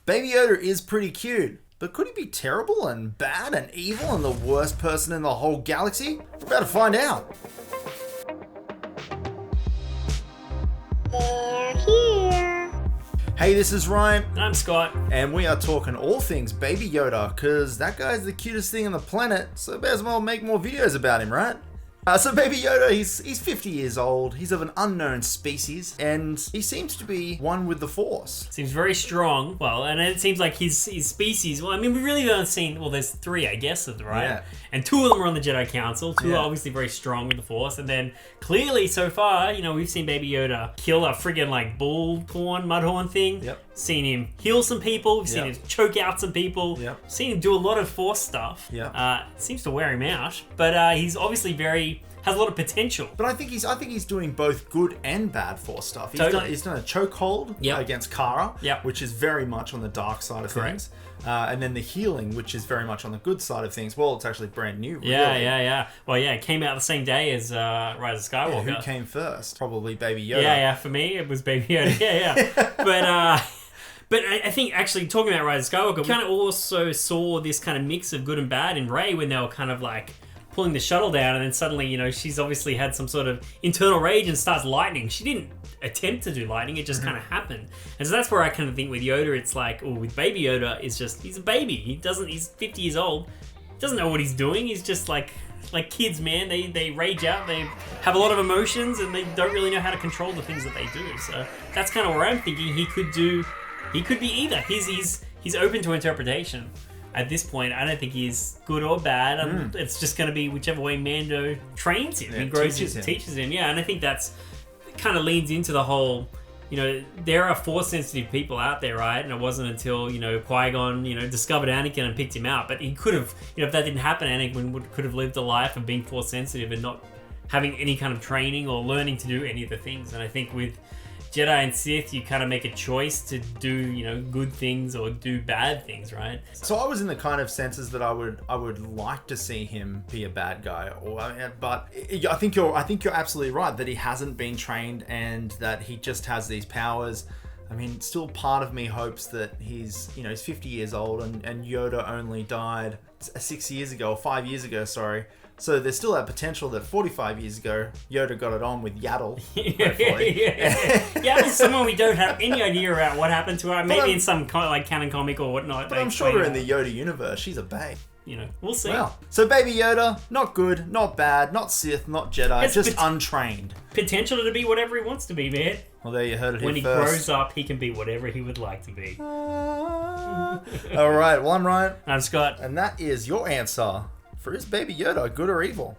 Baby Yoda is pretty cute, but could he be terrible and bad and evil and the worst person in the whole galaxy? We're about to find out. They're here. Hey, this is Ryan. And I'm Scott. And we are talking all things Baby Yoda, because that guy's the cutest thing on the planet, so may as well make more videos about him, right? So Baby Yoda, he's 50 years old, he's of an unknown species, and he seems to be one with the Force. Seems very strong. Well, and it seems like his species, well, I mean, we really haven't seen, well, there's three, I guess, right? Yeah. And two of them are on the Jedi Council. Two Yeah. are obviously very strong with the Force. And then clearly so far, we've seen Baby Yoda kill a friggin' like mudhorn thing. Yep. Seen him heal some people. We've seen Yep. him choke out some people. Yep. Seen him do a lot of Force stuff. Yep. Seems to wear him out. But he's obviously has a lot of potential. But I think he's doing both good and bad Force stuff. Totally. He's done a chokehold Yep. against Kara, Yep. which is very much on the dark side of Correct. things. And then the healing, which is very much on the good side of things. Well, it's actually brand new, really. Yeah. Well, yeah, it came out the same day as Rise of Yeah, Skywalker. who came first? Probably Baby Yoda. Yeah, for me, it was Baby Yoda. Yeah. But I think actually talking about Rise of Skywalker, we kind of also saw this kind of mix of good and bad in Rey when they were kind of like pulling the shuttle down, and then suddenly, she's obviously had some sort of internal rage and starts lightning. She didn't attempt to do lightning, it just kind of happened. And so that's where I kind of think with Yoda, it's like, or with Baby Yoda, it's just, he's a baby. He's 50 years old, doesn't know what he's doing. He's just like kids, man. They rage out, they have a lot of emotions, and they don't really know how to control the things that they do. So that's kind of where I'm thinking he could be either. He's open to interpretation. At this point, I don't think he's good or bad. It's just going to be whichever way Mando trains him. He teaches him. Yeah, and I think that's kind of leans into the whole, there are Force-sensitive people out there, right? And it wasn't until, Qui-Gon, discovered Anakin and picked him out. But he could have, if that didn't happen, Anakin could have lived a life of being Force-sensitive and not having any kind of training or learning to do any of the things. And I think with Jedi and Sith, you kind of make a choice to do, good things or do bad things, right? So I was in the kind of senses that I would like to see him be a bad guy, but I think you're absolutely right that he hasn't been trained and that he just has these powers. I mean, still part of me hopes that he's 50 years old and Yoda only died 6 years ago, or 5 years ago, sorry. So there's still that potential that 45 years ago, Yoda got it on with Yaddle. Yaddle's someone we don't have any idea about what happened to her. Maybe in some canon comic or whatnot. But I'm sure in the Yoda universe, she's a babe. We'll see. Well, so Baby Yoda, not good, not bad, not Sith, not Jedi, just untrained. Potential to be whatever he wants to be, man. Well, there you heard it here When he first. grows up, he can be whatever he would like to be. All right, well, I'm Ryan. I'm Scott. And that is your answer for is Baby Yoda good or evil?